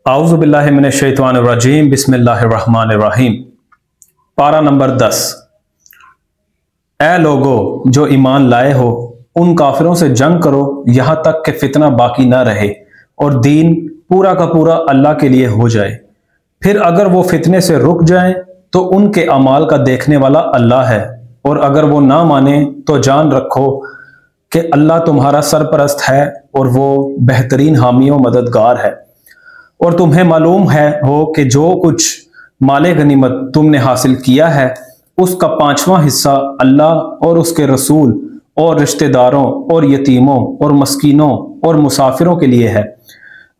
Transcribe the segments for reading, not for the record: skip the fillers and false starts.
आऊज़ु बिल्लाहि मिनश्शैतानिर्रजीम बिस्मिल्लाहिर्रहमानिर्रहीम। पारा नंबर 10। ए लोगो जो ईमान लाए हो, उन काफिरों से जंग करो यहाँ तक कि फितना बाकी ना रहे और दीन पूरा का पूरा अल्लाह के लिए हो जाए। फिर अगर वो फितने से रुक जाएं तो उनके अमाल का देखने वाला अल्लाह है, और अगर वो ना माने तो जान रखो कि अल्लाह तुम्हारा सरपरस्त है और वो बेहतरीन हामी व मददगार है। और तुम्हें मालूम है हो कि जो कुछ माले गनीमत तुमने हासिल किया है उसका 5वां हिस्सा अल्लाह और उसके रसूल और रिश्तेदारों और यतीमों और मस्कीनों और मुसाफिरों के लिए है।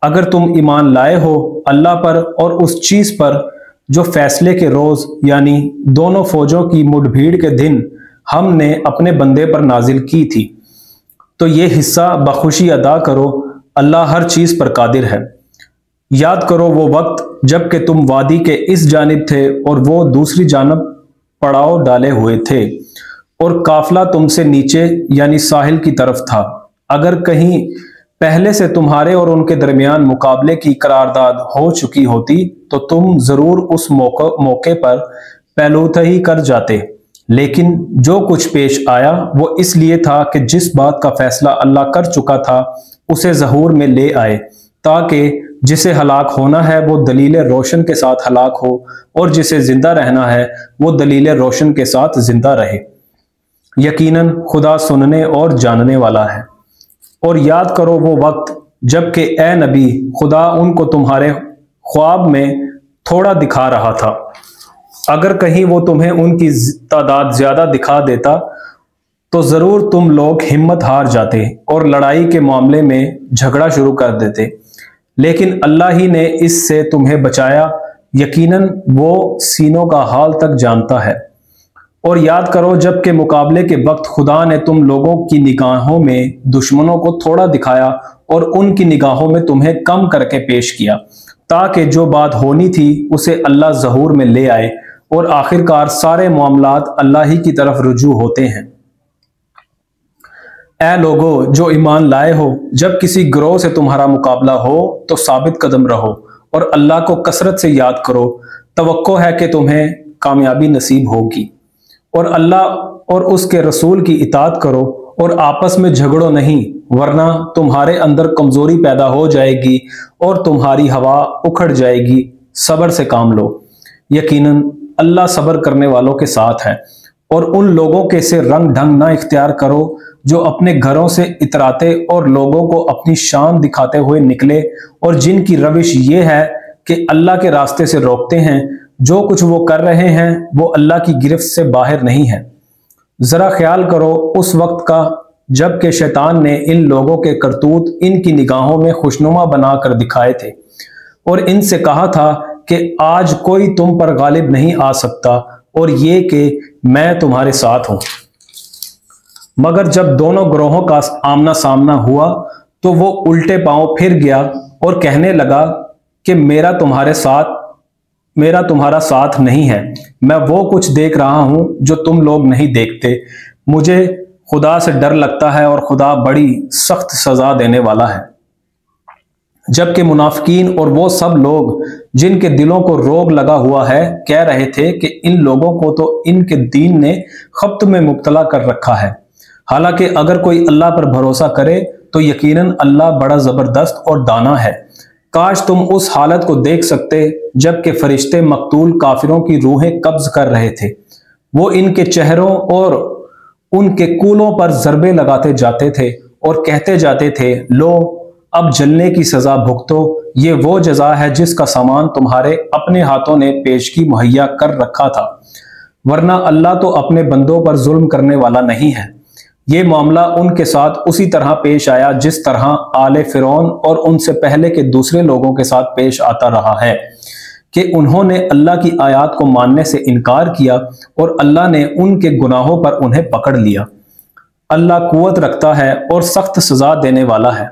अगर तुम ईमान लाए हो अल्लाह पर और उस चीज़ पर जो फैसले के रोज़ यानी दोनों फौजों की मुठभीड़ के दिन हमने अपने बंदे पर नाजिल की थी, तो ये हिस्सा बखुशी अदा करो, अल्लाह हर चीज़ पर कादिर है। याद करो वो वक्त जब कि तुम वादी के इस जानिब थे और वो दूसरी जानब पड़ाव डाले हुए थे और काफिला तुमसे नीचे यानी साहिल की तरफ था। अगर कहीं पहले से तुम्हारे और उनके दरमियान मुकाबले की करारदाद हो चुकी होती तो तुम जरूर उस मौके पर पहलूतही कर जाते, लेकिन जो कुछ पेश आया वो इसलिए था कि जिस बात का फैसला अल्लाह कर चुका था उसे ज़हूर में ले आए, ताकि जिसे हलाक होना है वो दलील रोशन के साथ हलाक हो और जिसे जिंदा रहना है वो दलील रोशन के साथ जिंदा रहे। यकीनन खुदा सुनने और जानने वाला है। और याद करो वो वक्त जब कि ए नबी खुदा उनको तुम्हारे ख्वाब में थोड़ा दिखा रहा था। अगर कहीं वो तुम्हें उनकी तादाद ज्यादा दिखा देता तो जरूर तुम लोग हिम्मत हार जाते और लड़ाई के मामले में झगड़ा शुरू कर देते, लेकिन अल्लाह ही ने इससे तुम्हें बचाया। यकीनन वो सीनों का हाल तक जानता है। और याद करो जब के मुकाबले के वक्त खुदा ने तुम लोगों की निगाहों में दुश्मनों को थोड़ा दिखाया और उनकी निगाहों में तुम्हें कम करके पेश किया, ताकि जो बात होनी थी उसे अल्लाह ज़हूर में ले आए और आखिरकार सारे मामलात अल्लाह ही की तरफ रुजू होते हैं। ए लोगो जो ईमान लाए हो, जब किसी गिरोह से तुम्हारा मुकाबला हो तो साबित कदम रहो और अल्लाह को कसरत से याद करो। तवक्को है कि तुम्हें कामयाबी नसीब होगी। और अल्लाह और उसके रसूल की इताअत करो और आपस में झगड़ो नहीं, वरना तुम्हारे अंदर कमजोरी पैदा हो जाएगी और तुम्हारी हवा उखड़ जाएगी। सब्र से काम लो, यकीनन अल्लाह सब्र करने वालों के साथ है। और उन लोगों के से रंग ढंग ना इख्तियार करो जो अपने घरों से इतराते और लोगों को अपनी शान दिखाते हुए निकले और जिनकी रविश ये है कि अल्लाह के रास्ते से रोकते हैं। जो कुछ वो कर रहे हैं वो अल्लाह की गिरफ्त से बाहर नहीं है। जरा ख्याल करो उस वक्त का जब के शैतान ने इन लोगों के करतूत इनकी निगाहों में खुशनुमा बनाकर दिखाए थे और इनसे कहा था कि आज कोई तुम पर गालिब नहीं आ सकता और ये कि मैं तुम्हारे साथ हूं। मगर जब दोनों ग्रोहों का आमना सामना हुआ तो वो उल्टे पांव फिर गया और कहने लगा कि मेरा तुम्हारा साथ नहीं है। मैं वो कुछ देख रहा हूं जो तुम लोग नहीं देखते। मुझे खुदा से डर लगता है और खुदा बड़ी सख्त सजा देने वाला है। जबकि मुनाफिकीन और वो सब लोग जिनके दिलों को रोग लगा हुआ है कह रहे थे कि इन लोगों को तो इनके दीन ने खप्त में मुब्तला कर रखा है। हालांकि अगर कोई अल्लाह पर भरोसा करे तो यकीनन अल्लाह बड़ा जबरदस्त और दाना है। काश तुम उस हालत को देख सकते जबकि फरिश्ते मकतूल काफिरों की रूहें कब्ज कर रहे थे। वो इनके चेहरों और उनके कूलों पर ज़रबे लगाते जाते थे और कहते जाते थे, लो अब जलने की सजा भुगतो। ये वो जजा है जिसका सामान तुम्हारे अपने हाथों ने पेशगी मुहैया कर रखा था, वरना अल्लाह तो अपने बंदों पर जुल्म करने वाला नहीं है। ये मामला उनके साथ उसी तरह पेश आया जिस तरह आले फिरौन और उनसे पहले के दूसरे लोगों के साथ पेश आता रहा है कि उन्होंने अल्लाह की आयत को मानने से इनकार किया और अल्लाह ने उनके गुनाहों पर उन्हें पकड़ लिया। अल्लाह कुव्वत रखता है और सख्त सजा देने वाला है।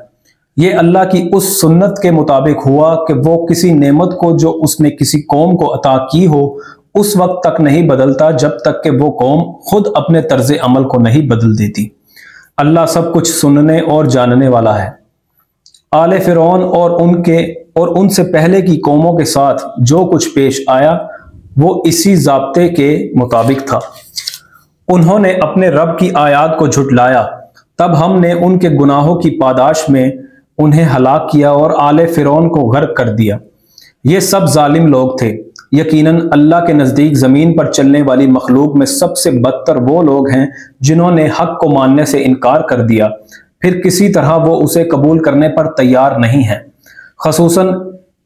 ये अल्लाह की उस सुन्नत के मुताबिक हुआ कि वो किसी नेमत को जो उसने किसी कौम को अता की हो उस वक्त तक नहीं बदलता जब तक कि वो कौम खुद अपने तर्ज अमल को नहीं बदल देती। अल्लाह सब कुछ सुनने और जानने वाला है। आले फिरौन और उन से पहले की कौमों के साथ जो कुछ पेश आया वो इसी ज़ाब्ते के मुताबिक था। उन्होंने अपने रब की आयत को झुटलाया, तब हमने उनके गुनाहों की पादाश में उन्हें हलाक किया और आले फिरौन को गर्क कर दिया। ये सब जालिम लोग थे। यकीनन अल्लाह के नज़दीक ज़मीन पर चलने वाली मखलूक में सबसे बदतर वो लोग हैं जिन्होंने हक को मानने से इनकार कर दिया, फिर किसी तरह वो उसे कबूल करने पर तैयार नहीं है। खसूसन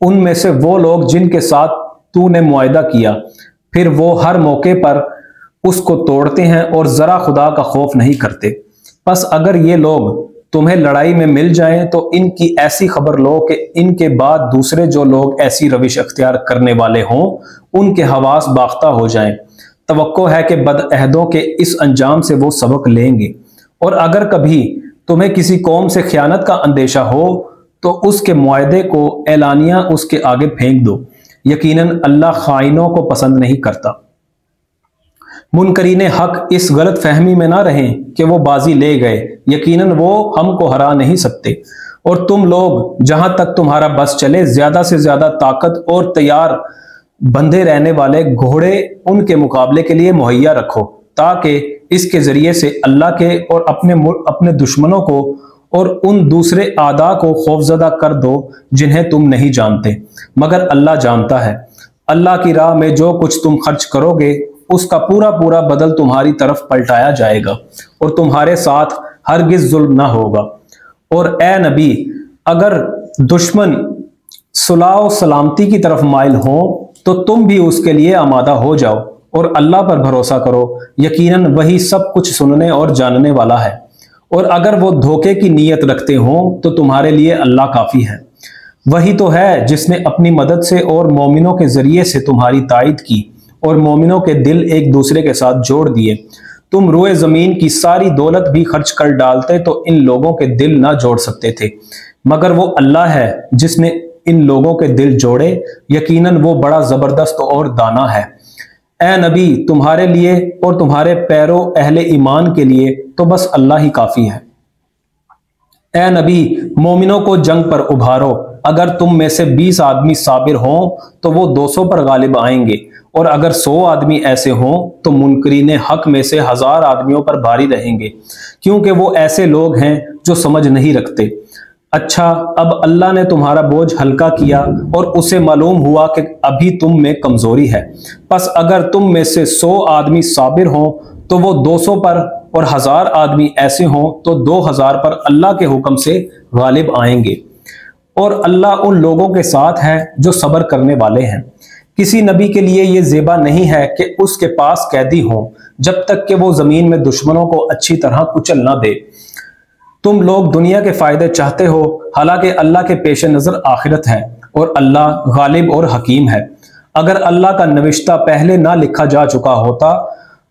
उनमें से वो लोग जिनके साथ तूने मुआहदा किया, फिर वो हर मौके पर उसको तोड़ते हैं और ज़रा खुदा का खौफ नहीं करते। बस अगर ये लोग तुम्हें लड़ाई में मिल जाएं तो इनकी ऐसी खबर लो कि इनके बाद दूसरे जो लोग ऐसी रविश अख्तियार करने वाले हों उनके हवास बाख्ता हो जाएं। तवक्को है कि बदअहदों के इस अंजाम से वो सबक लेंगे। और अगर कभी तुम्हें किसी कौम से खयानत का अंदेशा हो तो उसके मुआहदे को एलानिया उसके आगे फेंक दो। यकीनन अल्लाह खाइनों को पसंद नहीं करता। मुनकरीने हक इस गलत फहमी में ना रहें कि वो बाजी ले गए, यकीनन वो हमको हरा नहीं सकते। और तुम लोग जहां तक तुम्हारा बस चले ज्यादा से ज्यादा ताकत और तैयार बंधे रहने वाले घोड़े उनके मुकाबले के लिए मुहैया रखो, ताकि इसके जरिए से अल्लाह के और अपने दुश्मनों को और उन दूसरे आदा को खौफजदा कर दो जिन्हें तुम नहीं जानते, मगर अल्लाह जानता है। अल्लाह की राह में जो कुछ तुम खर्च करोगे उसका पूरा पूरा बदल तुम्हारी तरफ पलटाया जाएगा और तुम्हारे साथ हरगिज जुल्म ना होगा। और ए नबी, अगर दुश्मन सुलाह सलामती की तरफ माइल हो तो तुम भी उसके लिए आमादा हो जाओ और अल्लाह पर भरोसा करो, यकीनन वही सब कुछ सुनने और जानने वाला है। और अगर वो धोखे की नीयत रखते हो तो तुम्हारे लिए अल्लाह काफी है। वही तो है जिसने अपनी मदद से और मोमिनों के जरिए से तुम्हारी तायद की और मोमिनों के दिल एक दूसरे के साथ जोड़ दिए। तुम रोए जमीन की सारी दौलत भी खर्च कर डालते तो इन लोगों के दिल ना जोड़ सकते थे, मगर वो अल्लाह है जिसने इन लोगों के दिल जोड़े। यकीनन वो बड़ा जबरदस्त और दाना है। ए नबी, तुम्हारे लिए और तुम्हारे पैरों अहले ईमान के लिए तो बस अल्लाह ही काफी है। ए नबी, मोमिनों को जंग पर उभारो। अगर तुम में से 20 आदमी साबिर हों तो वो 200 पर गालिब आएंगे, और अगर 100 आदमी ऐसे हों तो मुनकरीने हक में से 1000 आदमियों पर भारी रहेंगे, क्योंकि वो ऐसे लोग हैं जो समझ नहीं रखते। अच्छा, अब अल्लाह ने तुम्हारा बोझ हल्का किया और उसे मालूम हुआ कि अभी तुम में कमजोरी है। बस अगर तुम में से 100 आदमी साबिर हों तो वो 200 पर, और 1000 आदमी ऐसे हों तो 2000 पर अल्लाह के हुक्म से गालिब आएंगे। और अल्लाह उन लोगों के साथ है जो सब्र करने वाले हैं। किसी नबी के लिए यह ज़ेबा नहीं है कि उसके पास कैदी हो जब तक कि वो जमीन में दुश्मनों को अच्छी तरह कुचल ना दे। तुम लोग दुनिया के फायदे चाहते हो, हालांकि अल्लाह के पेश नजर आखिरत है और अल्लाह गालिब और हकीम है। अगर अल्लाह का नविश्ता पहले ना लिखा जा चुका होता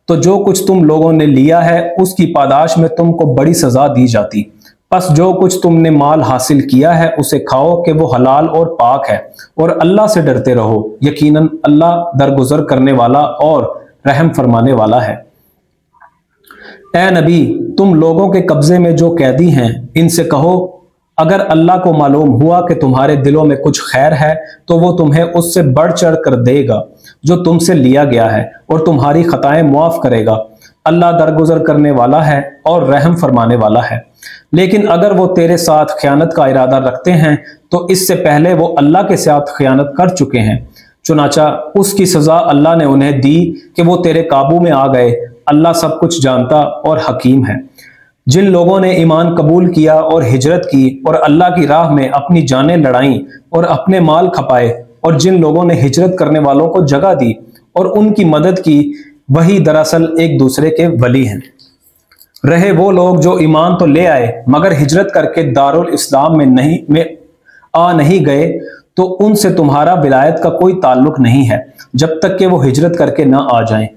तो जो कुछ तुम लोगों ने लिया है उसकी पादाश में तुमको बड़ी सजा दी जाती। बस जो कुछ तुमने माल हासिल किया है उसे खाओ कि वो हलाल और पाक है, और अल्लाह से डरते रहो। यकीनन अल्लाह दरगुजर करने वाला और रहम फरमाने वाला है। ए नबी, तुम लोगों के कब्जे में जो कैदी हैं इनसे कहो, अगर अल्लाह को मालूम हुआ कि तुम्हारे दिलों में कुछ खैर है तो वो तुम्हें उससे बढ़ चढ़ कर देगा जो तुमसे लिया गया है, और तुम्हारी खताएं मुआफ करेगा। अल्लाह दरगुजर करने वाला है और रहम फरमाने वाला है। लेकिन अगर वो तेरे साथ खयानत का इरादा रखते हैं तो इससे पहले वो अल्लाह के साथ खयानत कर चुके हैं, चुनाचा उसकी सजा अल्लाह ने उन्हें दी कि वो तेरे काबू में आ गए। अल्लाह सब कुछ जानता और हकीम है। जिन लोगों ने ईमान कबूल किया और हिजरत की और अल्लाह की राह में अपनी जानें लड़ाई और अपने माल खपाए, और जिन लोगों ने हिजरत करने वालों को जगह दी और उनकी मदद की, वही दरअसल एक दूसरे के वली हैं। रहे वो लोग जो ईमान तो ले आए मगर हिजरत करके दारुल इस्लाम में आ नहीं गए, तो उनसे तुम्हारा विलायत का कोई ताल्लुक नहीं है जब तक कि वो हिजरत करके ना आ जाएं।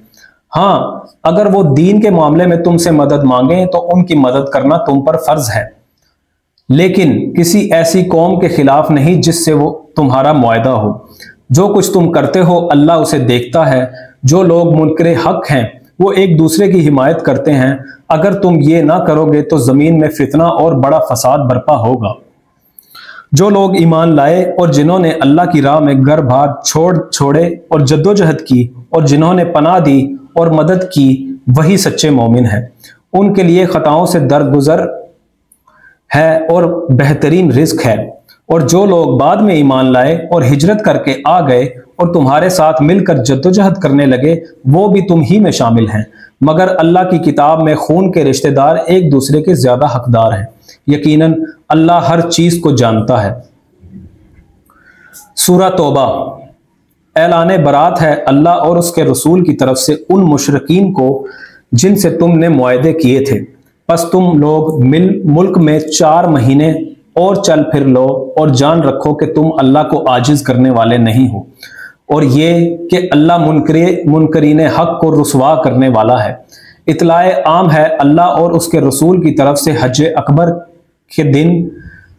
हाँ, अगर वो दीन के मामले में तुमसे मदद मांगे तो उनकी मदद करना तुम पर फर्ज है, लेकिन किसी ऐसी कौम के खिलाफ नहीं जिससे वो तुम्हारा मुआहदा हो। जो कुछ तुम करते हो अल्लाह उसे देखता है। जो लोग मुनकरे हक हैं वो एक दूसरे की हिमायत करते हैं। अगर तुम ये ना करोगे तो जमीन में फितना और बड़ा फसाद बर्पा होगा। जो लोग ईमान लाए और जिन्होंने अल्लाह की राह में घर बार छोड़े और जद्दोजहद की और जिन्होंने पनाह दी और मदद की, वही सच्चे मोमिन हैं। उनके लिए खताओं से दरगुजर है और बेहतरीन रिज्क है। और जो लोग बाद में ईमान लाए और हिजरत करके आ गए और तुम्हारे साथ मिलकर जद्दोजहद करने लगे, वो भी तुम ही में शामिल हैं, मगर अल्लाह की किताब में खून के रिश्तेदार एक दूसरे के ज्यादा हकदार हैं। यकीनन अल्लाह हर चीज को जानता है। सूरह तौबा। ऐलाने बरात है अल्लाह और उसके रसूल की तरफ से उन मुशरिकीन को जिनसे तुमने मुआहदे किए थे। बस तुम लोग मुल्क में 4 महीने और चल फिर लो और जान रखो कि तुम अल्लाह को आजिज करने वाले नहीं हो, और ये कि अल्लाह मुनकरीन हक को रुसवा करने वाला है। इतलाए आम है अल्लाह और उसके रसूल की तरफ से हज अकबर के दिन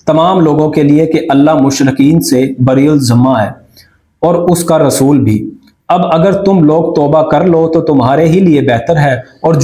तमाम लोगों के लिए कि अल्लाह मुशरिकीन से बरीउल ज़िम्मा है और उसका रसूल भी। अब अगर तुम लोग तौबा कर लो तो तुम्हारे ही लिए बेहतर है, और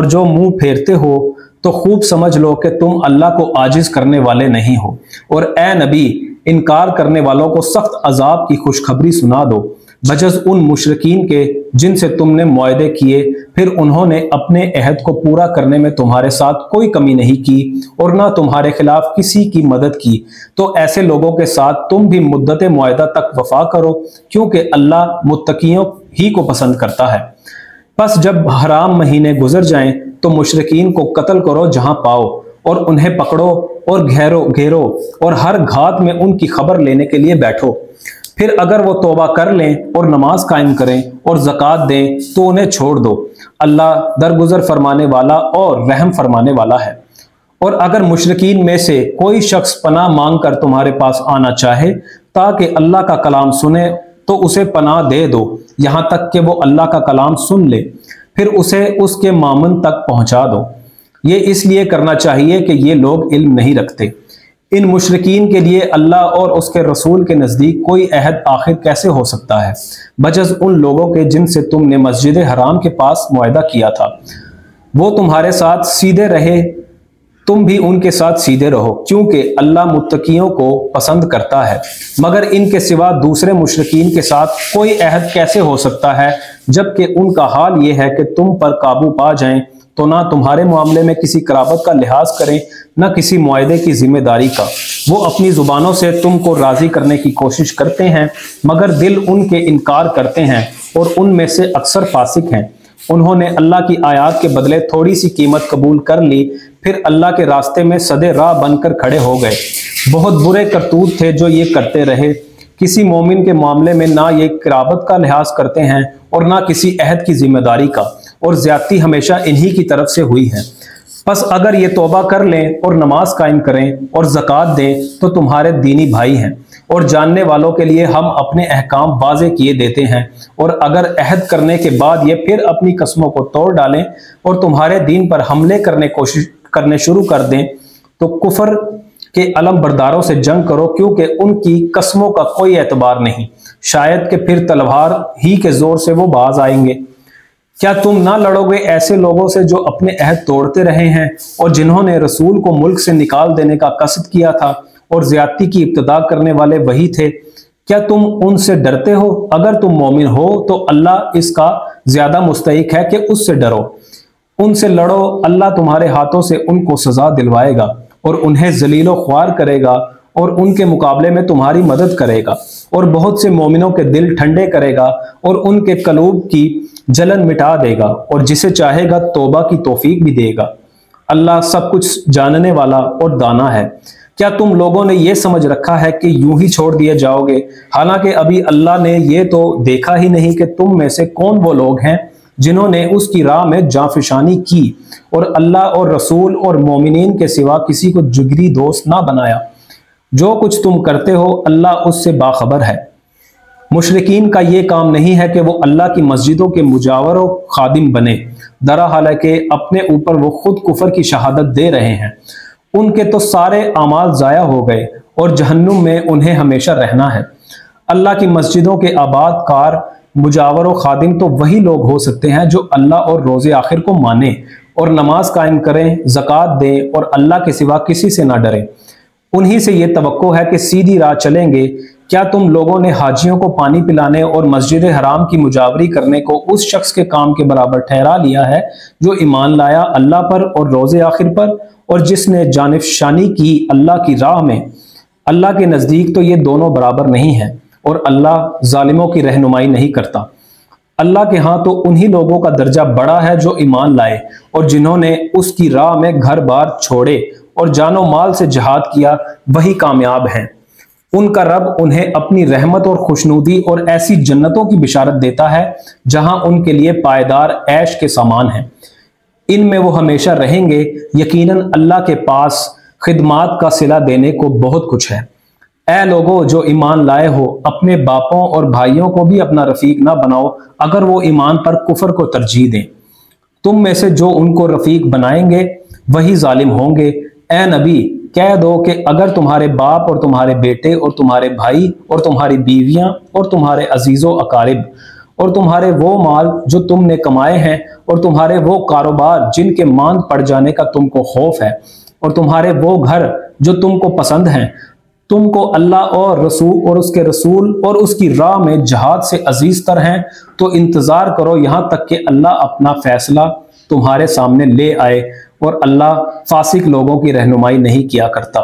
जो मुंह फेरते हो तो खूब समझ लो कि तुम अल्लाह को आजिज करने वाले नहीं हो। और ए नबी, इनकार करने वालों को सख्त अजाब की खुशखबरी सुना दो, बजज़ उन मुशरिकीन के जिनसे तुमने मुआहदे किए, फिर उन्होंने अपने अहद को पूरा करने में तुम्हारे साथ कोई कमी नहीं की और ना तुम्हारे खिलाफ किसी की मदद की। तो ऐसे लोगों के साथ तुम भी मुद्दत मुआहदा तक वफा करो, क्योंकि अल्लाह मुत्तकियों ही को पसंद करता है। बस जब हराम महीने गुजर जाएं तो मुशरिकीन को कत्ल करो जहां पाओ, और उन्हें पकड़ो और घेरो और हर घात में उनकी खबर लेने के लिए बैठो। फिर अगर वो तौबा कर लें और नमाज कायम करें और ज़कात दें तो उन्हें छोड़ दो। अल्लाह दरगुजर फरमाने वाला और रहम फरमाने वाला है। और अगर मुशरिकीन में से कोई शख्स पनाह मांग कर तुम्हारे पास आना चाहे ताकि अल्लाह का कलाम सुने, तो उसे पनाह दे दो यहाँ तक कि वो अल्लाह का कलाम सुन ले, फिर उसे उसके मामन तक पहुंचा दो। ये इसलिए करना चाहिए कि ये लोग इल्म नहीं रखते। इन मुशरिकीन के लिए अल्लाह और उसके रसूल के नज़दीक कोई अहद आखिर कैसे हो सकता है, बजज़ उन लोगों के जिनसे तुमने मस्जिद हराम के पास मुआहदा किया था। वो तुम्हारे साथ सीधे रहे, तुम भी उनके साथ सीधे रहो, क्योंकि अल्लाह मुत्तकियों को पसंद करता है। मगर इनके सिवा दूसरे मुशरिकीन के साथ कोई अहद कैसे हो सकता है, जबकि उनका हाल ये है कि तुम पर काबू पा जाएं तो ना तुम्हारे मामले में किसी कराबत का लिहाज करें, न किसी मुआहदे की जिम्मेदारी का। वो अपनी जुबानों से तुमको राजी करने की कोशिश करते हैं, मगर दिल उनके इनकार करते हैं और उनमें से अक्सर फासिक हैं। उन्होंने अल्लाह की आयत के बदले थोड़ी सी कीमत कबूल कर ली, फिर अल्लाह के रास्ते में सदे राह बनकर खड़े हो गए। बहुत बुरे करतूत थे जो ये करते रहे। किसी मोमिन के मामले में ना ये कराबत का लिहाज करते हैं और ना किसी अहद की जिम्मेदारी का, और ज्यादती हमेशा इन्हीं की तरफ से हुई है। बस अगर ये तौबा कर लें और नमाज कायम करें और ज़कात दें तो तुम्हारे दीनी भाई हैं, और जानने वालों के लिए हम अपने अहकाम वाज़े किए देते हैं। और अगर अहद करने के बाद ये फिर अपनी कसमों को तोड़ डालें और तुम्हारे दीन पर हमले करने शुरू कर दें तो कुफर के अलम बरदारों से जंग करो, क्योंकि उनकी कसमों का कोई एतबार नहीं। शायद कि फिर तलवार ही के जोर से वो बाज आएंगे। क्या तुम ना लड़ोगे ऐसे लोगों से जो अपने अहद तोड़ते रहे हैं और जिन्होंने रसूल को मुल्क से निकाल देने का कसद किया था, और ज्यादती की इब्तिदा करने वाले वही थे? क्या तुम उनसे डरते हो? अगर तुम मोमिन हो तो अल्लाह इसका ज्यादा मुस्तहिक है कि उससे डरो। उनसे लड़ो, अल्लाह तुम्हारे हाथों से उनको सजा दिलवाएगा और उन्हें जलीलो ख्वार करेगा और उनके मुकाबले में तुम्हारी मदद करेगा, और बहुत से मोमिनों के दिल ठंडे करेगा और उनके कलूब की जलन मिटा देगा, और जिसे चाहेगा तौबा की तौफीक भी देगा। अल्लाह सब कुछ जानने वाला और दाना है। क्या तुम लोगों ने यह समझ रखा है कि यूं ही छोड़ दिए जाओगे, हालांकि अभी अल्लाह ने यह तो देखा ही नहीं कि तुम में से कौन वो लोग हैं जिन्होंने उसकी राह में जाफिशानी की और अल्लाह और रसूल और मोमिनीन के सिवा किसी को जिगरी दोस्त ना बनाया। जो कुछ तुम करते हो अल्लाह उससे बाखबर है। मुशरिकीन का ये काम नहीं है कि वो अल्लाह की मस्जिदों के मुजावर और खादिम बने, दरा हालांकि अपने ऊपर वो खुद कुफर की शहादत दे रहे हैं। उनके तो सारे आमाल ज़ाया हो गए और जहन्नुम में उन्हें हमेशा रहना है। अल्लाह की मस्जिदों के आबाद कार मुजावर और खादिम तो वही लोग हो सकते हैं जो अल्लाह और रोज़े आखिर को माने और नमाज कायम करें, ज़कात दें और अल्लाह के सिवा किसी से ना डरें। उन्हीं से ये तवक्को है कि सीधी राह चलेंगे। क्या तुम लोगों ने हाजियों को पानी पिलाने और मस्जिद हराम की मुजावरी करने को उस शख्स के काम के बराबर ठहरा लिया है जो ईमान लाया अल्लाह पर और रोज़े आखिर पर, और जिसने जानिफशानी की अल्लाह की राह में? अल्लाह के नज़दीक तो ये दोनों बराबर नहीं हैं, और अल्लाह जालिमों की रहनुमाई नहीं करता। अल्लाह के यहाँ तो उन्हीं लोगों का दर्जा बड़ा है जो ईमान लाए और जिन्होंने उसकी राह में घर बार छोड़े और जानो माल से जिहाद किया, वही कामयाब हैं। उनका रब उन्हें अपनी रहमत और खुशनुदी और ऐसी जन्नतों की बिशारत देता है जहां उनके लिए पायदार ऐश के सामान है। इनमें वो हमेशा रहेंगे। यकीनन अल्लाह के पास खिदमात का सिला देने को बहुत कुछ है। ऐ लोगों जो ईमान लाए हो, अपने बापों और भाइयों को भी अपना रफीक ना बनाओ अगर वो ईमान पर कुफर को तरजीह दें। तुम में से जो उनको रफीक बनाएंगे वही जालिम होंगे। ऐ नबी कह दो कि अगर तुम्हारे बाप और तुम्हारे बेटे और तुम्हारे भाई और तुम्हारी बीवियां और तुम्हारे अजीजों अकारिब और तुम्हारे वो माल जो तुमने कमाए हैं और तुम्हारे वो कारोबार जिनके मांद पड़ जाने का तुमको खौफ है और तुम्हारे वो घर जो तुमको पसंद हैं, तुमको अल्लाह और रसूल और उसके रसूल और उसकी राह में जहाद से अजीज तर हैं, तो इंतजार करो यहां तक कि अल्लाह अपना फैसला तुम्हारे सामने ले आए, और अल्लाह फासिक लोगों की रहनुमाई नहीं किया करता।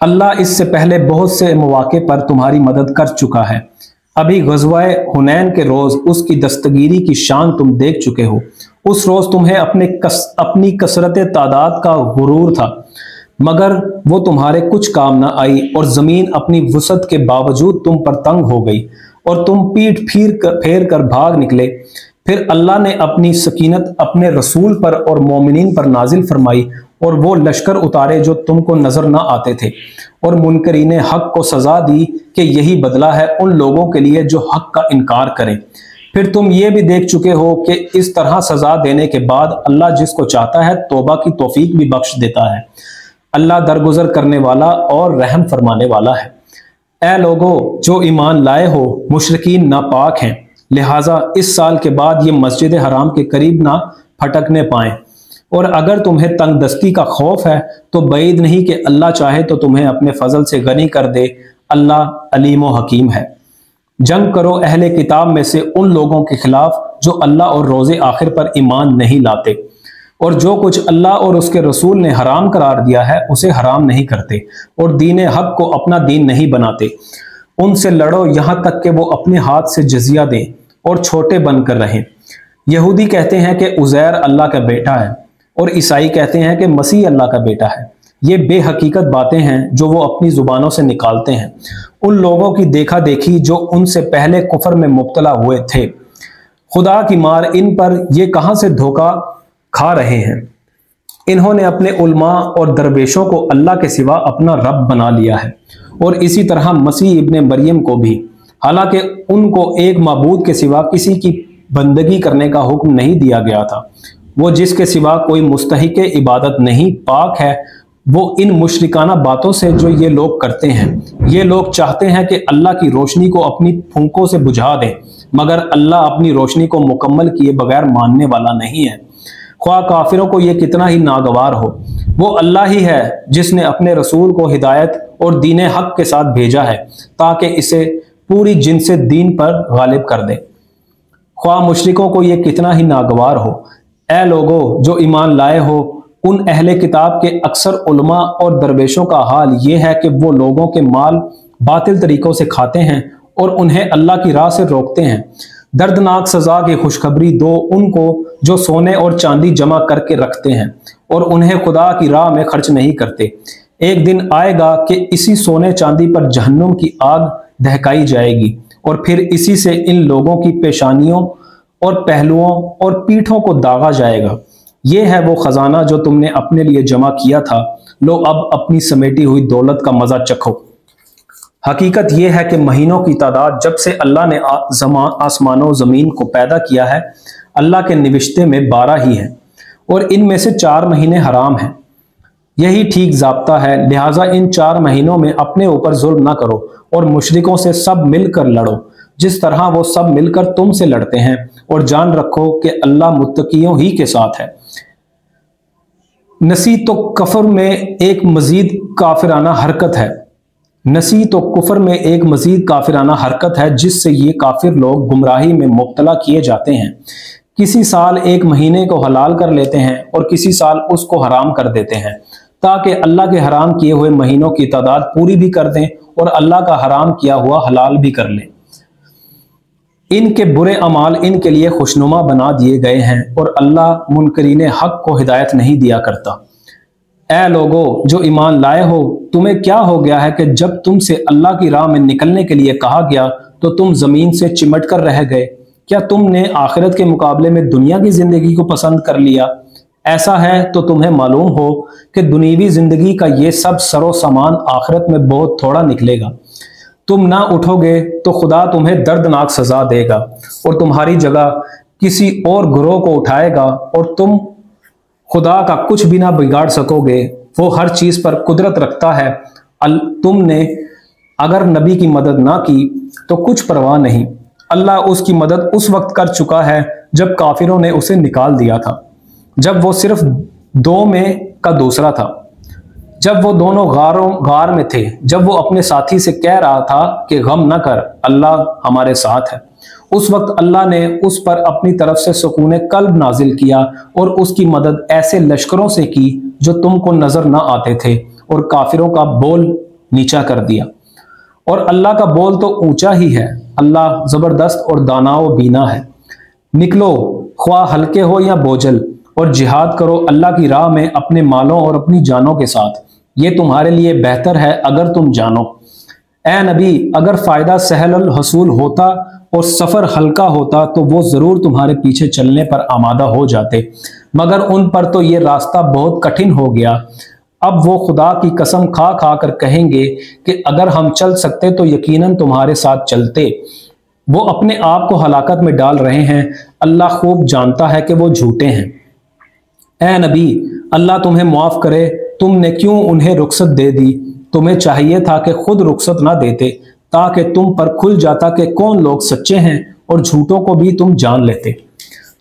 अल्लाह इससे पहले बहुत से मौके पर तुम्हारी मदद कर चुका है। अभी ग़ज़वाए हुनैन के रोज उसकी दस्तगीरी की शान तुम देख चुके हो। उस रोज तुम्हें अपनी कसरत तादाद का गुरूर था, मगर वो तुम्हारे कुछ काम ना आई और जमीन अपनी वुसअत के बावजूद तुम पर तंग हो गई और तुम पीठ फेर कर भाग निकले। फिर अल्लाह ने अपनी सकीनत अपने रसूल पर और मोमिनीन पर नाजिल फरमाई और वो लश्कर उतारे जो तुमको नजर ना आते थे, और मुनकरीने हक को सजा दी कि यही बदला है उन लोगों के लिए जो हक का इनकार करें। फिर तुम ये भी देख चुके हो कि इस तरह सजा देने के बाद अल्लाह जिसको चाहता है तौबा की तौफीक भी बख्श देता है। अल्लाह दरगुजर करने वाला और रहम फरमाने वाला है। ऐ लोगो जो ईमान लाए हो, मुशरिकीन नापाक हैं, लिहाजा इस साल के बाद ये मस्जिद हराम के करीब ना फटकने पाएं, और अगर तुम्हें तंग दस्ती का खौफ है तो बैद नहीं कि अल्लाह चाहे तो तुम्हें अपने फजल से गनी कर दे। अल्लाह अलीम व हकीम है। जंग करो अहले किताब में से उन लोगों के खिलाफ जो अल्लाह और रोज़े आखिर पर ईमान नहीं लाते, और जो कुछ अल्लाह और उसके रसूल ने हराम करार दिया है उसे हराम नहीं करते, और दीन हक को अपना दीन नहीं बनाते। उनसे लड़ो यहाँ तक कि वो अपने हाथ से जजिया दें और छोटे बनकर रहें। यहूदी कहते हैं कि उज़ैर अल्लाह का बेटा है, और ईसाई कहते हैं कि मसीह अल्लाह का बेटा है। ये बेहकीकत बातें हैं जो वो अपनी जुबानों से निकालते हैं, उन लोगों की देखा देखी जो उनसे पहले कुफर में मुब्तला हुए थे। खुदा की मार इन पर ये कहां से धोखा खा रहे हैं। इन्होंने अपने उलमा और दरवेशों को अल्लाह के सिवा अपना रब बना लिया है, और इसी तरह मसीह इब्ने मरियम को भी, हालांकि उनको एक माबूद के सिवा किसी की बंदगी करने का हुक्म नहीं दिया गया था। वो जिसके सिवा कोई मुस्तहिक इबादत नहीं पाक है। वो इन मुशरिकाना बातों से जो ये लोग करते हैं, ये लोग चाहते हैं कि अल्लाह की रोशनी को अपनी फूंकों से बुझा दें, मगर अल्लाह अपनी रोशनी को मुकम्मल किए बगैर मानने वाला नहीं है। ख्वाह काफिरों को यह कितना ही नागवार हो, वो अल्लाह ही है जिसने अपने रसूल को हिदायत और दीन हक के साथ भेजा है ताकि इसे पूरी जिनसे दीन पर गालिब कर दे। ख्वाह मुशरिकों को यह कितना ही नागवार हो। ऐ लोगो जो ईमान लाए हो, उन अहले किताब के अक्सर उलमा और दरवेशों का हाल ये है कि वो लोगों के माल बातिल तरीकों से खाते हैं और उन्हें अल्लाह की राह से रोकते हैं। दर्दनाक सजा की खुशखबरी दो उनको जो सोने और चांदी जमा करके रखते हैं और उन्हें खुदा की राह में खर्च नहीं करते। एक दिन आएगा कि इसी सोने चांदी पर जहन्नुम की आग दहकाई जाएगी और फिर इसी से इन लोगों की पेशानियों और पहलुओं और पीठों को दागा जाएगा। ये है वो खजाना जो तुमने अपने लिए जमा किया था, लो अब अपनी समेटी हुई दौलत का मजा चखो। हकीकत यह है कि महीनों की तादाद जब से अल्लाह ने आसमानों जमीन को पैदा किया है, अल्लाह के निविश्ते में 12 ही है, और इनमें से 4 महीने हराम हैं। यही ठीक ज़ाब्ता है, लिहाजा इन 4 महीनों में अपने ऊपर जुल्म ना करो और मुशरिकों से सब मिलकर लड़ो जिस तरह वो सब मिलकर तुमसे लड़ते हैं, और जान रखो कि अल्लाह मुत्तकियों ही के साथ है। नसी तो कफर में एक मजीद काफिराना हरकत है। नसी तो कुफर में एक मजीद काफिराना हरकत है जिससे ये काफिर लोग गुमराही में मुब्तला किए जाते हैं। किसी साल एक महीने को हलाल कर लेते हैं और किसी साल उसको हराम कर देते हैं ताकि अल्लाह के हराम किए हुए महीनों की तादाद पूरी भी कर दें और अल्लाह का हराम किया हुआ हलाल भी कर लें। इनके बुरे अमाल इनके लिए खुशनुमा बना दिए गए हैं और अल्लाह मुनकरीने हक को हिदायत नहीं दिया करता। ऐ लोगो जो ईमान लाए हो, तुम्हें क्या हो गया है कि जब तुमसे अल्लाह की राह में निकलने के लिए कहा गया तो तुम जमीन से चिमट कर रह गए? क्या तुमने आखिरत के मुकाबले में दुनिया की जिंदगी को पसंद कर लिया? ऐसा है तो तुम्हें मालूम हो कि दुनियावी जिंदगी का ये सब सरो सामान आखिरत में बहुत थोड़ा निकलेगा। तुम ना उठोगे तो खुदा तुम्हें दर्दनाक सजा देगा और तुम्हारी जगह किसी और गुरोह को उठाएगा और तुम खुदा का कुछ भी ना बिगाड़ सकोगे। वो हर चीज पर कुदरत रखता है। तुमने अगर नबी की मदद ना की तो कुछ परवाह नहीं, अल्लाह उसकी मदद उस वक्त कर चुका है जब काफिरों ने उसे निकाल दिया था, जब वो सिर्फ दो में का दूसरा था, जब वो दोनों गार में थे, जब वो अपने साथी से कह रहा था कि गम न कर, अल्लाह हमारे साथ है। उस वक्त अल्लाह ने उस पर अपनी तरफ से सुकून कल्ब नाजिल किया और उसकी मदद ऐसे लश्करों से की जो तुमको नजर न आते थे और काफिरों का बोल नीचा कर दिया। और अल्लाह का बोल तो ऊंचा ही है, अल्लाह जबरदस्त और दाना व बीना है। निकलो ख्वाह हल्के हो या बोझल और जिहाद करो अल्लाह की राह में अपने मालों और अपनी जानों के साथ, ये तुम्हारे लिए बेहतर है अगर तुम जानो। ए नबी, अगर फायदा सहल हसूल होता और सफर हल्का होता तो वो जरूर तुम्हारे पीछे चलने पर आमादा हो जाते, मगर उन पर तो ये रास्ता बहुत कठिन हो गया। अब वो खुदा की कसम खा खा कर कहेंगे कि अगर हम चल सकते तो यकीनन तुम्हारे साथ चलते। वो अपने आप को हलाकत में डाल रहे हैं, अल्लाह खूब जानता है कि वो झूठे हैं। ए नबी, अल्लाह तुम्हें माफ करे, तुमने क्यों उन्हें रुखसत दे दी? तुम्हें चाहिए था कि खुद रुखसत ना देते ताकि तुम पर खुल जाता कि कौन लोग सच्चे हैं और झूठों को भी तुम जान लेते।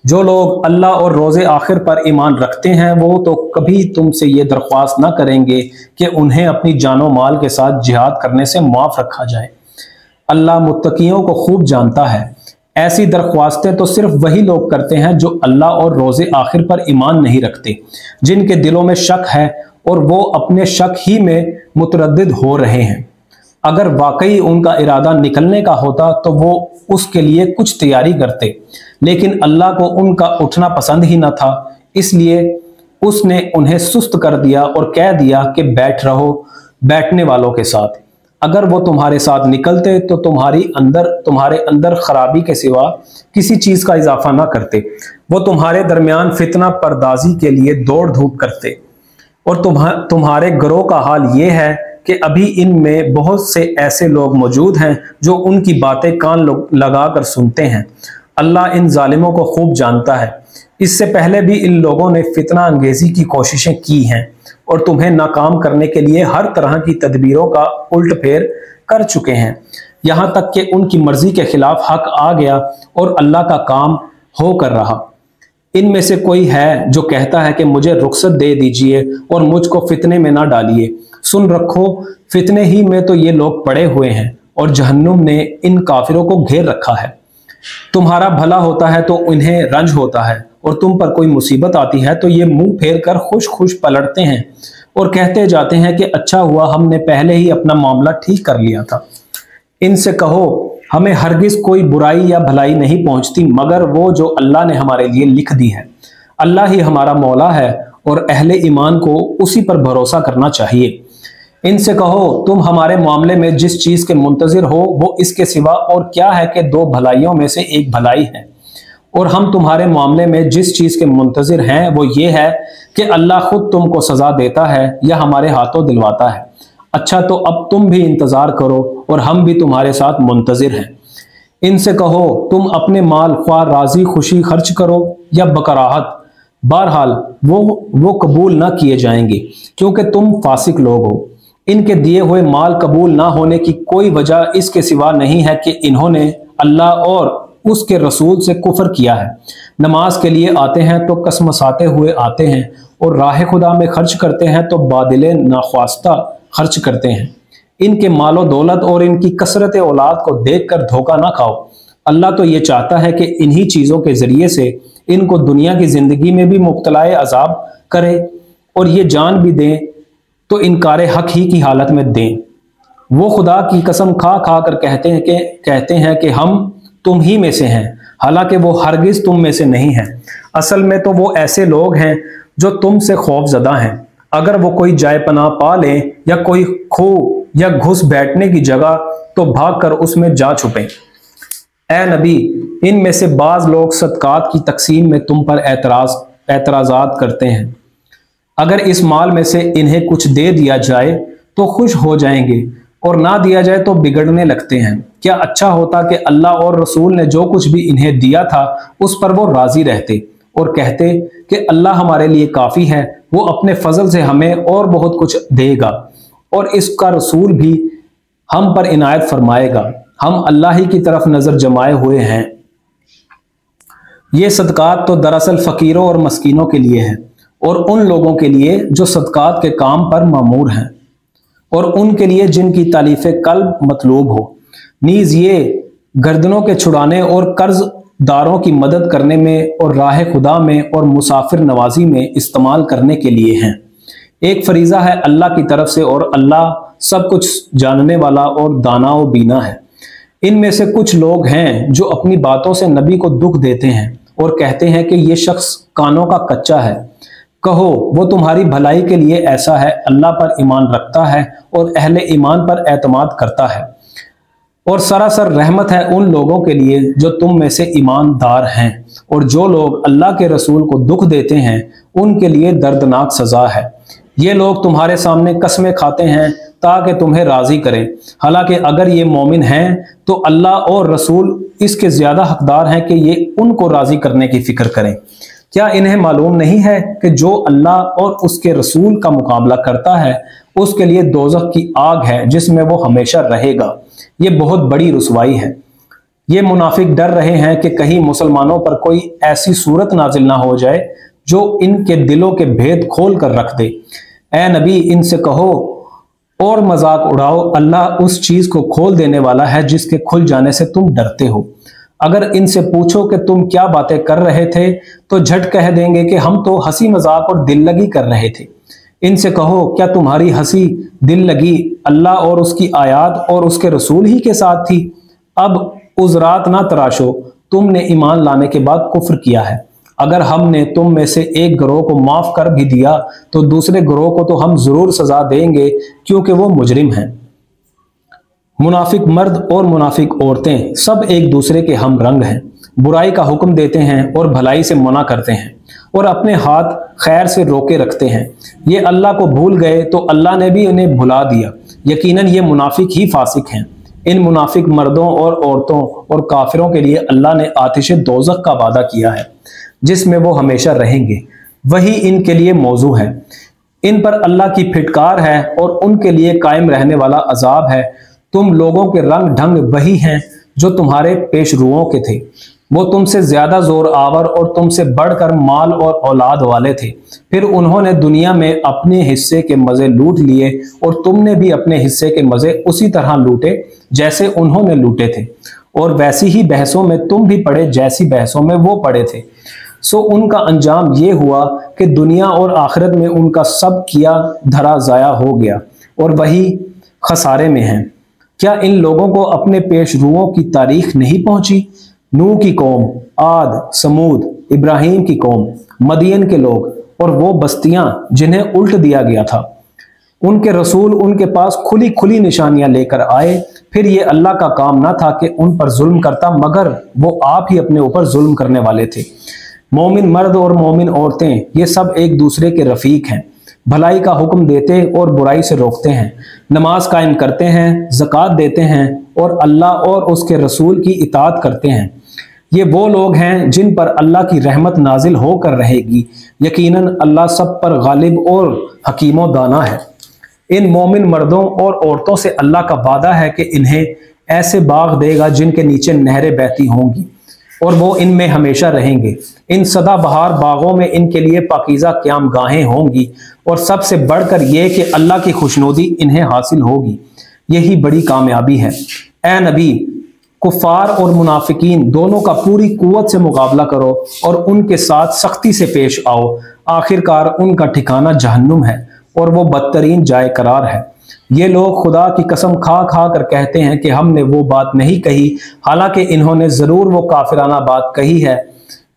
जो लोग अल्लाह और रोज़े आखिर पर ईमान रखते हैं वो तो कभी तुमसे ये दरख्वास्त ना करेंगे कि उन्हें अपनी जानो माल के साथ जिहाद करने से माफ रखा जाए। अल्लाह मुत्तकियों को खूब जानता है। ऐसी दरख्वास्तें तो सिर्फ वही लोग करते हैं जो अल्लाह और रोज़े आखिर पर ईमान नहीं रखते, जिनके दिलों में शक है और वो अपने शक ही में मुतरद्दिद हो रहे हैं। अगर वाकई उनका इरादा निकलने का होता तो वो उसके लिए कुछ तैयारी करते, लेकिन अल्लाह को उनका उठना पसंद ही न था, इसलिए उसने उन्हें सुस्त कर दिया और कह दिया कि बैठ रहो बैठने वालों के साथ। अगर वो तुम्हारे साथ निकलते तो तुम्हारे अंदर खराबी के सिवा किसी चीज का इजाफा ना करते। वो तुम्हारे दरमियान फितना परदाजी के लिए दौड़ धूप करते। और तुम्हारे गिरोह का हाल ये है कि अभी इनमें बहुत से ऐसे लोग मौजूद हैं जो उनकी बातें कान लगा कर सुनते हैं। अल्लाह इन जालिमों को खूब जानता है। इससे पहले भी इन लोगों ने फितना अंगेजी की कोशिशें की हैं और तुम्हें नाकाम करने के लिए हर तरह की तदबीरों का उल्ट फेर कर चुके हैं, यहाँ तक कि उनकी मर्जी के खिलाफ हक आ गया और अल्लाह का काम हो कर रहा। इनमें से कोई है जो कहता है कि मुझे रुखसत दे दीजिए और मुझको फितने में ना डालिए। सुन रखो, फितने ही में तो ये लोग पड़े हुए हैं और जहन्नुम ने इन काफिरों को घेर रखा है। तुम्हारा भला होता है तो इन्हें रंज होता है और तुम पर कोई मुसीबत आती है तो ये मुंह फेर कर खुश खुश पलटते हैं और कहते जाते हैं कि अच्छा हुआ हमने पहले ही अपना मामला ठीक कर लिया था। इनसे कहो हमें हरगिज कोई बुराई या भलाई नहीं पहुंचती मगर वो जो अल्लाह ने हमारे लिए लिख दी है। अल्लाह ही हमारा मौला है और अहले ईमान को उसी पर भरोसा करना चाहिए। इनसे कहो तुम हमारे मामले में जिस चीज के मुंतजिर हो वो इसके सिवा और क्या है कि दो भलाइयों में से एक भलाई है, और हम तुम्हारे मामले में जिस चीज के मुंतजिर हैं वो ये है कि अल्लाह खुद तुमको सजा देता है या हमारे हाथों दिलवाता है। अच्छा तो अब तुम भी इंतजार करो और हम भी तुम्हारे साथ मुंतजिर हैं। इनसे कहो तुम अपने माल ख्वाह राजी खुशी खर्च करो या बकराहत, बहरहाल वो कबूल ना किए जाएंगे क्योंकि तुम फासिक लोग हो। इनके दिए हुए माल कबूल ना होने की कोई वजह इसके सिवा नहीं है कि इन्होंने अल्लाह और उसके रसूल से कुफर किया है। नमाज के लिए आते हैं तो कसमसाते हुए आते हैं اور راہ خدا میں خرچ کرتے ہیں تو بادل ناخواستہ خرچ کرتے ہیں۔ ان کے مال و دولت اور ان کی کثرت اولاد کو دیکھ کر دھوکہ نہ کھاؤ، اللہ تو یہ چاہتا ہے کہ انہی چیزوں کے ذریعے سے ان کو دنیا کی زندگی میں بھی مبتلا عذاب کرے اور یہ جان بھی دیں تو انکار حق ہی کی حالت میں دیں۔ وہ خدا کی قسم کھا کھا کر کہتے ہیں کہ ہم تم ہی میں سے ہیں، حالانکہ وہ ہرگز تم میں سے نہیں ہیں۔ اصل میں تو وہ ایسے لوگ ہیں جو تم سے خوف زدہ ہیں۔ اگر وہ کوئی جائے پناہ پا لیں یا کوئی کھو یا گھس بیٹھنے کی جگہ تو بھاگ کر اس میں جا چھپیں۔ اے نبی، ان میں سے بعض لوگ صدقات کی تقسیم میں تم پر اعتراضات کرتے ہیں۔ اگر اس مال میں سے انہیں کچھ دے دیا جائے تو خوش ہو جائیں گے اور نہ دیا جائے تو بگڑنے لگتے ہیں۔ کیا اچھا ہوتا کہ اللہ اور رسول نے جو کچھ بھی انہیں دیا تھا اس پر وہ راضی رہتے اور کہتے کہ اللہ ہمارے لیے کافی ہے، وہ اپنے فضل سے ہمیں اور بہت کچھ دے گا اور اس کا رسول بھی ہم پر عنایت فرمائے گا، ہم اللہ ہی کی طرف نظر جمائے ہوئے ہیں۔ یہ صدقات تو دراصل فقیروں اور مسکینوں کے لیے ہیں اور ان لوگوں کے لیے جو صدقات کے کام پر مامور ہیں اور ان کے لیے جن کی تالیف قلب مطلوب ہو، نیز یہ گردنوں کے چھڑانے اور قرض داروں کی مدد کرنے میں اور راہ خدا میں اور مسافر نوازی میں استعمال کرنے کے لیے ہیں۔ ایک فریضہ ہے اللہ کی طرف سے اور اللہ سب کچھ جاننے والا اور دانا و بینا ہے۔ ان میں سے کچھ لوگ ہیں جو اپنی باتوں سے نبی کو دکھ دیتے ہیں اور کہتے ہیں کہ یہ شخص کانوں کا کچا ہے۔ کہو وہ تمہاری بھلائی کے لیے ایسا ہے، اللہ پر ایمان رکھتا ہے اور اہل ایمان پر اعتماد کرتا ہے، اور سراسر رحمت ہے ان لوگوں کے لیے جو تم میں سے ایماندار ہیں، اور جو لوگ اللہ کے رسول کو دکھ دیتے ہیں ان کے لیے دردناک سزا ہے۔ یہ لوگ تمہارے سامنے قسمیں کھاتے ہیں تاکہ تمہیں راضی کریں، حالانکہ اگر یہ مومن ہیں تو اللہ اور رسول اس کے زیادہ حقدار ہیں کہ یہ ان کو راضی کرنے کی فکر کریں۔ کیا انہیں معلوم نہیں ہے کہ جو اللہ اور اس کے رسول کا مقابلہ کرتا ہے اس کے لیے دوزخ کی آگ ہے جس میں وہ ہمیشہ رہے گا؟ یہ بہت بڑی رسوائی ہے۔ یہ منافق ڈر رہے ہیں کہ کہیں مسلمانوں پر کوئی ایسی صورت نازل نہ ہو جائے جو ان کے دلوں کے بھید کھول کر رکھ دے۔ اے نبی، ان سے کہو اور مذاق اڑاؤ، اللہ اس چیز کو کھول دینے والا ہے جس کے کھل جانے سے تم ڈرتے ہو۔ اگر ان سے پوچھو کہ تم کیا باتیں کر رہے تھے تو جھٹ کہہ دیں گے کہ ہم تو ہنسی مذاق اور دل لگی کر رہے تھے۔ ان سے کہو کیا تمہاری ہنسی دل لگی اللہ اور اس کی آیات اور اس کے رسول ہی کے ساتھ تھی؟ اب عذرات نہ تراشو، تم نے ایمان لانے کے بعد کفر کیا ہے۔ اگر ہم نے تم میں سے ایک گروہ کو معاف کر بھی دیا تو دوسرے گروہ کو تو ہم ضرور سزا دیں گے کیونکہ وہ مجرم ہیں۔ منافق مرد اور منافق عورتیں سب ایک دوسرے کے ہم رنگ ہیں، برائی کا حکم دیتے ہیں اور بھلائی سے منع کرتے ہیں اور اپنے ہاتھ خیر سے روکے رکھتے ہیں۔ یہ اللہ کو بھول گئے تو اللہ نے بھی انہیں بھلا دیا، یقیناً یہ منافق ہی فاسق ہیں۔ ان منافق مردوں اور عورتوں اور کافروں کے لیے اللہ نے آتش دوزخ کا وعدہ کیا ہے جس میں وہ ہمیشہ رہیں گے، وہی ان کے لیے موضوع ہے۔ ان پر اللہ کی پھٹکار ہے اور ان کے لیے قائم رہنے والا عذاب ہے۔ تم لوگوں کے رنگ ڈھنگ وہی ہیں جو تمہارے پیش روؤں کے تھے، وہ تم سے زیادہ زور آور اور تم سے بڑھ کر مال اور اولاد والے تھے، پھر انہوں نے دنیا میں اپنے حصے کے مزے لوٹ لیے اور تم نے بھی اپنے حصے کے مزے اسی طرح لوٹے جیسے انہوں نے لوٹے تھے، اور ویسی ہی بحثوں میں تم بھی پڑے جیسی بحثوں میں وہ پڑے تھے۔ سو ان کا انجام یہ ہوا کہ دنیا اور آخرت میں ان کا سب کیا دھرا ضائع ہو گیا اور وہی خسارے میں ہیں۔ کیا ان لوگوں کو اپنے پیش روؤں کی تاریخ نہیں پہنچی؟ نوح کی قوم، عاد، سمود، ابراہیم کی قوم، مدین کے لوگ اور وہ بستیاں جنہیں الٹ دیا گیا تھا، ان کے رسول ان کے پاس کھلی کھلی نشانیاں لے کر آئے، پھر یہ اللہ کا کام نہ تھا کہ ان پر ظلم کرتا، مگر وہ آپ ہی اپنے اوپر ظلم کرنے والے تھے۔ مومن مرد اور مومن عورتیں یہ سب ایک دوسرے کے رفیق ہیں، بھلائی کا حکم دیتے اور برائی سے روکتے ہیں، نماز قائم کرتے ہیں، زکوٰۃ دیتے ہیں اور اللہ اور اس کے رسول کی اطاعت کرتے ہیں۔ یہ وہ لوگ ہیں جن پر اللہ کی رحمت نازل ہو کر رہے گی، یقیناً اللہ سب پر غالب اور حکیم و دانا ہے۔ ان مومن مردوں اور عورتوں سے اللہ کا وعدہ ہے کہ انہیں ایسے باغ دے گا جن کے نیچے نہریں بہتی ہوں گی اور وہ ان میں ہمیشہ رہیں گے۔ ان سدا بہار باغوں میں ان کے لیے پاکیزہ قیام گاہیں ہوں گی، اور سب سے بڑھ کر یہ کہ اللہ کی خوشنودی انہیں حاصل ہوگی۔ یہی بڑی کامیابی ہے۔ اے نبی، کفار اور منافقین دونوں کا پوری قوت سے مقابلہ کرو اور ان کے ساتھ سختی سے پیش آؤ۔ آخرکار ان کا ٹھکانہ جہنم ہے اور وہ بدترین جائے قرار ہے۔ یہ لوگ خدا کی قسم کھا کھا کر کہتے ہیں کہ ہم نے وہ بات نہیں کہی، حالانکہ انہوں نے ضرور وہ کافرانہ بات کہی ہے۔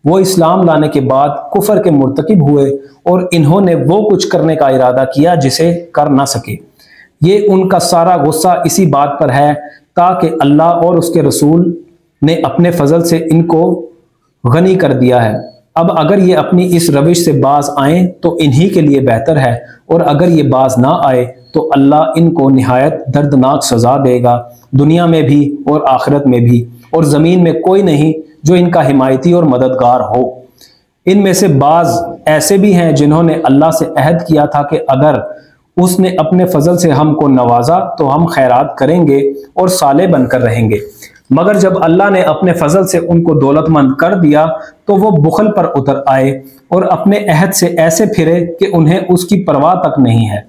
وہ اسلام لانے کے بعد کفر کے مرتکب ہوئے اور انہوں نے وہ کچھ کرنے کا ارادہ کیا جسے کر نہ سکے۔ یہ ان کا سارا غصہ اسی بات پر ہے تاکہ اللہ اور اس کے رسول نے اپنے فضل سے ان کو غنی کر دیا ہے۔ اب اگر یہ اپنی اس روش سے باز آئیں تو انہی کے لیے بہتر ہے، اور اگر یہ باز نہ آئے تو اللہ ان کو نہایت دردناک سزا دے گا، دنیا میں بھی اور آخرت میں بھی، اور زمین میں کوئی نہیں جو ان کا حمایتی اور مددگار ہو۔ ان میں سے بعض ایسے بھی ہیں جنہوں نے اللہ سے عہد کیا تھا کہ اگر اس نے اپنے فضل سے ہم کو نوازا تو ہم خیرات کریں گے اور صالح بن کر رہیں گے، مگر جب اللہ نے اپنے فضل سے ان کو دولت مند کر دیا تو وہ بخل پر اتر آئے اور اپنے عہد سے ایسے پھرے کہ انہیں اس کی پرواہ تک نہیں ہے۔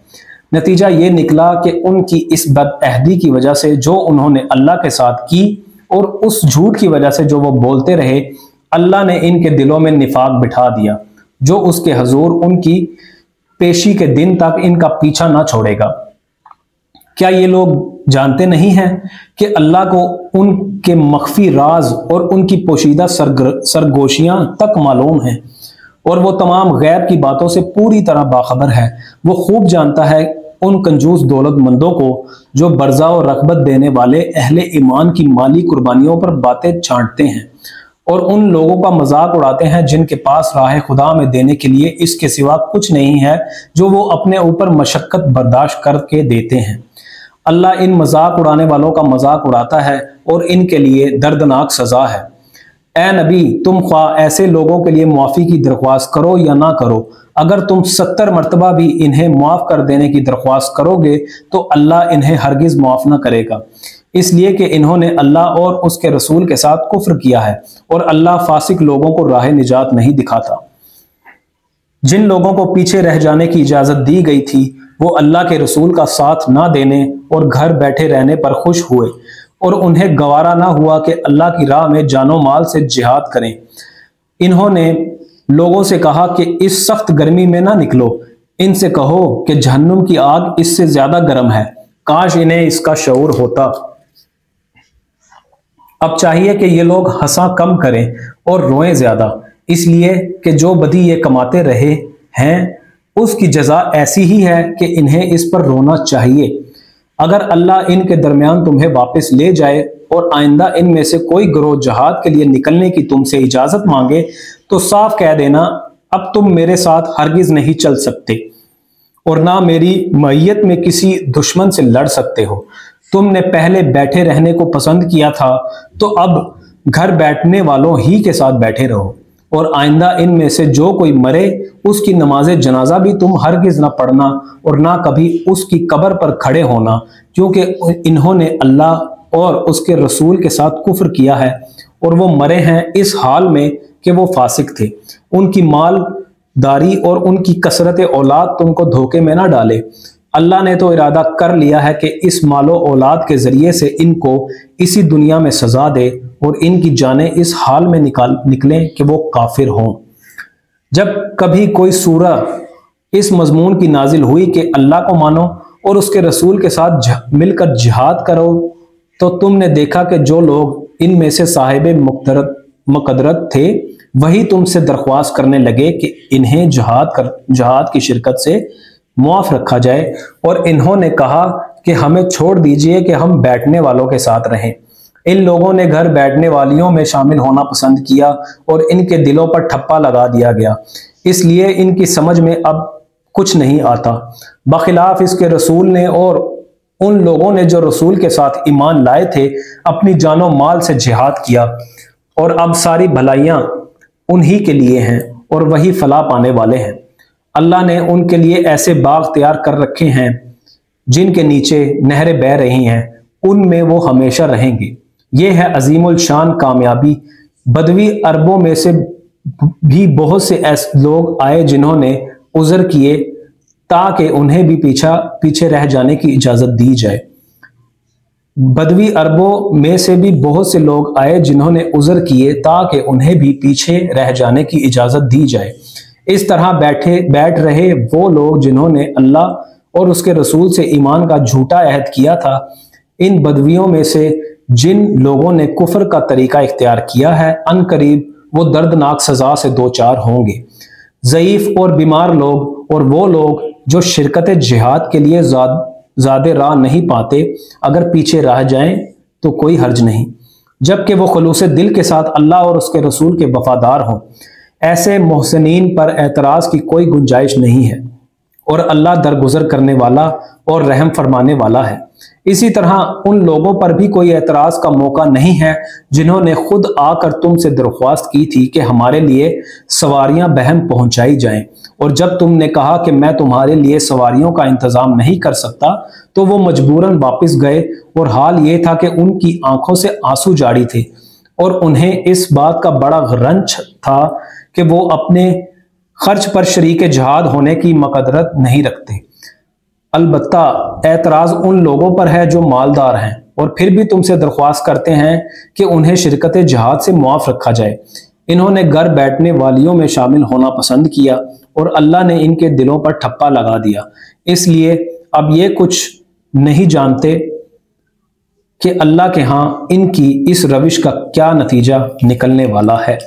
نتیجہ یہ نکلا کہ ان کی اس بد عہدی کی وجہ سے جو انہوں نے اللہ کے ساتھ کی، اور اس جھوٹ کی وجہ سے جو وہ بولتے رہے، اللہ نے ان کے دلوں میں نفاق بٹھا دیا، جو اس کے حضور ان کی پیشی کے دن تک ان کا پیچھا نہ چھوڑے گا۔ کیا یہ لوگ جانتے نہیں ہیں کہ اللہ کو ان کے مخفی راز اور ان کی پوشیدہ سرگوشیاں تک معلوم ہیں، اور وہ تمام غیب کی باتوں سے پوری طرح باخبر ہے۔ وہ خوب جانتا ہے ان کنجوس دولت مندوں کو جو برزہ و رغبت دینے والے اہل ایمان کی مالی قربانیوں پر باتیں چھانٹتے ہیں، اور ان لوگوں کا مذاق اڑاتے ہیں جن کے پاس راہ خدا میں دینے کے لیے اس کے سوا کچھ نہیں ہے جو وہ اپنے اوپر مشقت برداشت کر کے دیتے ہیں۔ اللہ ان مذاق اڑانے والوں کا مذاق اڑاتا ہے اور ان کے لیے دردناک سزا ہے۔ اے نبی، تم خواہ ایسے لوگوں کے لیے معافی کی درخواست کرو یا نہ کرو، اگر تم 70 مرتبہ بھی انہیں معاف کر دینے کی درخواست کرو گے تو اللہ انہیں ہرگز معاف نہ کرے گا، اس لیے کہ انہوں نے اللہ اور اس کے رسول کے ساتھ کفر کیا ہے، اور اللہ فاسق لوگوں کو راہ نجات نہیں دکھاتا۔ جن لوگوں کو پیچھے رہ جانے کی اجازت دی گئی تھی وہ اللہ کے رسول کا ساتھ نہ دینے اور گھر بیٹھے رہنے پر خوش ہوئے، اور انہیں گوارا نہ ہوا کہ اللہ کی راہ میں جان و مال سے جہاد کریں۔ انہوں نے لوگوں سے کہا کہ اس سخت گرمی میں نہ نکلو، ان سے کہو کہ جہنم کی آگ اس سے زیادہ گرم ہے، کاش انہیں اس کا شعور ہوتا۔ اب چاہیے کہ یہ لوگ ہنساں کم کریں اور روئیں زیادہ، اس لیے کہ جو بدی یہ کماتے رہے ہیں اس کی جزا ایسی ہی ہے کہ انہیں اس پر رونا چاہیے۔ اگر اللہ ان کے درمیان تمہیں واپس لے جائے اور آئندہ ان میں سے کوئی گروہ جہاد کے لیے نکلنے کی تم سے اجازت مانگے تو صاف کہہ دینا اب تم میرے ساتھ ہرگز نہیں چل سکتے اور نہ میری معیت میں کسی دشمن سے لڑ سکتے ہو۔ تم نے پہلے بیٹھے رہنے کو پسند کیا تھا تو اب گھر بیٹھنے والوں ہی کے ساتھ بیٹھے رہو، اور آئندہ ان میں سے جو کوئی مرے اس کی نماز جنازہ بھی تم ہرگز نہ پڑھنا اور نہ کبھی اس کی قبر پر کھڑے ہونا، کیونکہ انہوں نے اللہ اور اس کے رسول کے ساتھ کفر کیا ہے اور وہ مرے ہیں اس حال میں کہ وہ فاسق تھے۔ ان کی مال داری اور ان کی کثرت اولاد تم کو دھوکے میں نہ ڈالے۔ اللہ نے تو ارادہ کر لیا ہے کہ اس مال و اولاد کے ذریعے سے ان کو اسی دنیا میں سزا دے اور ان کی جانیں اس حال میں نکلیں کہ وہ کافر ہوں۔ جب کبھی کوئی سورہ اس مضمون کی نازل ہوئی کہ اللہ کو مانو اور اس کے رسول کے ساتھ مل کر جہاد کرو، تو تم نے دیکھا کہ جو لوگ ان میں سے صاحب مقدرت تھے وہی تم سے درخواست کرنے لگے کہ انہیں جہاد کی شرکت سے معاف رکھا جائے، اور انہوں نے کہا کہ ہمیں چھوڑ دیجئے کہ ہم بیٹھنے والوں کے ساتھ رہیں۔ ان لوگوں نے گھر بیٹھنے والیوں میں شامل ہونا پسند کیا اور ان کے دلوں پر ٹھپا لگا دیا گیا، اس لیے ان کی سمجھ میں اب کچھ نہیں آتا۔ بخلاف اس کے رسول نے اور ان لوگوں نے جو رسول کے ساتھ ایمان لائے تھے اپنی جان و مال سے جہاد کیا، اور اب ساری بھلائیاں انہی کے لیے ہیں اور وہی فلاح پانے والے ہیں۔ اللہ نے ان کے لیے ایسے باغ تیار کر رکھے ہیں جن کے نیچے نہریں بہہ رہی ہیں، ان میں وہ ہمیشہ رہیں گے۔ یہ ہے عظیم الشان کامیابی बदवी अरबों में से भी बहुत से ऐसे लोग आए जिन्होंने उज़र किए ताकि उन्हें भी पीछे रह जाने की इजाज़त दी जाए। बदवी अरबों में से भी बहुत से लोग आए जिन्होंने उज़र किए ताकि उन्हें भी पीछे रह जाने की इजाज़त दी जाए। इस तरह बैठ रहे वो लोग जिन्होंने अल्लाह और उसके रसूल से ईमान का झूठा अहद किया था। इन बदवियों में से जिन लोगों ने कुफ्र का तरीका इख्तियार किया है, अनकरीब वो दर्दनाक सज़ा से दो चार होंगे। ज़ईफ़ और बीमार लोग और वो लोग जो शिरकत जिहाद के लिए ज़्यादा राह नहीं पाते, अगर पीछे रह जाएं तो कोई हर्ज नहीं, जबकि वो खुलूस दिल के साथ अल्लाह और उसके रसूल के वफादार हों। ऐसे मोहसिनीन पर एतराज़ की कोई गुंजाइश नहीं है और अल्लाह दरगुजर करने वाला और रहम फरमाने वाला है। इसी तरह उन लोगों पर भी कोई एतराज़ का मौका नहीं है जिन्होंने खुद आकर तुमसे दरख्वास्त की थी कि हमारे लिए सवारियां बहम पहुंचाई जाएं, और जब तुमने कहा कि मैं तुम्हारे लिए सवारियों का इंतज़ाम नहीं कर सकता तो वो मजबूरन वापस गए, और हाल ये था कि उनकी आंखों से आंसू जारी थे और उन्हें इस बात का बड़ा रंज था कि वो अपने खर्च पर शरीक जिहाद होने की मकदरत नहीं रखते। अलबत्ता एतराज़ उन लोगों पर है जो मालदार हैं और फिर भी तुमसे दरख्वास्त करते हैं कि उन्हें शिरकत जिहाद से मुआफ़ रखा जाए। इन्होंने घर बैठने वालियों में शामिल होना पसंद किया और अल्लाह ने इनके दिलों पर ठप्पा लगा दिया, इसलिए अब ये कुछ नहीं जानते कि अल्लाह के यहाँ इनकी इस रविश का क्या नतीजा निकलने वाला है।